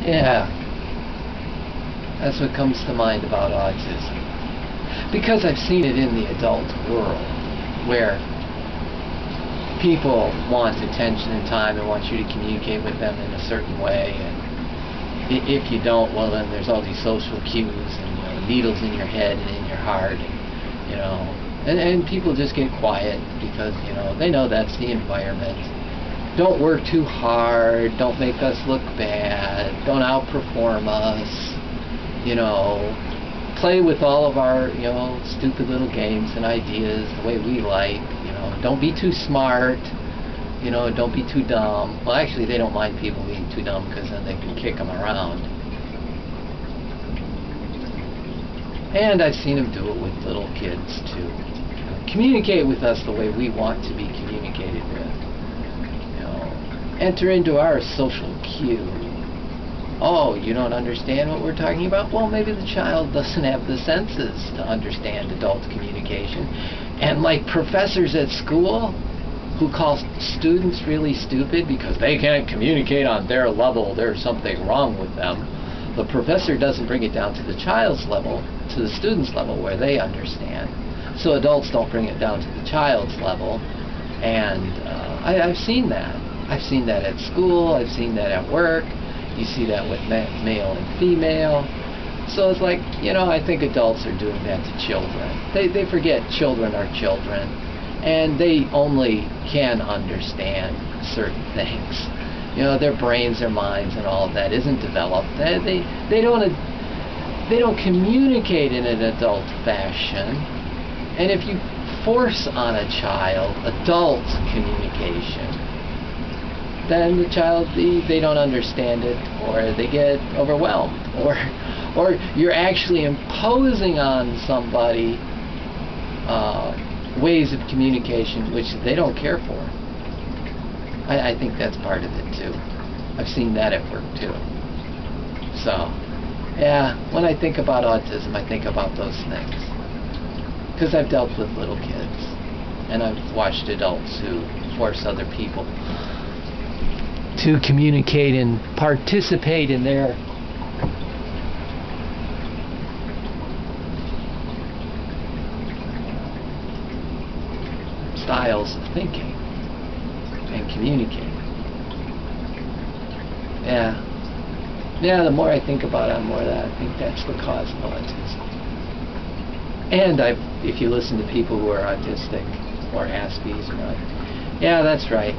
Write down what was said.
Yeah, that's what comes to mind about autism. Because I've seen it in the adult world, where people want attention and time and want you to communicate with them in a certain way, and if you don't, well then there's all these social cues and needles in your head and in your heart, and people just get quiet because they know that's the environment. Don't work too hard, don't make us look bad, don't outperform us, play with all of our stupid little games and ideas the way we like, don't be too smart, don't be too dumb. Well, actually they don't mind people being too dumb because then they can kick them around. And I've seen them do it with little kids too. Communicate with us the way we want to be communicated with. Enter into our social cue. Oh, you don't understand what we're talking about? Well, maybe the child doesn't have the senses to understand adult communication. And like professors at school who call students really stupid because they can't communicate on their level, there's something wrong with them. The professor doesn't bring it down to the child's level, to the student's level where they understand. So adults don't bring it down to the child's level. And I've seen that. I've seen that at school, I've seen that at work. You see that with male and female. So it's like, I think adults are doing that to children. They forget children are children, and they only can understand certain things. Their brains, their minds, and all of that isn't developed. They don't communicate in an adult fashion. And if you force on a child adult communication, then the child, they don't understand it, or they get overwhelmed, or you're actually imposing on somebody ways of communication which they don't care for. I think that's part of it too. I've seen that at work too. So, yeah, when I think about autism, I think about those things. Because I've dealt with little kids, and I've watched adults who force other people to communicate and participate in their styles of thinking and communicating. Yeah, the more I think about it, the more that I think that's the cause of autism. And if you listen to people who are autistic or Askies, yeah, that's right.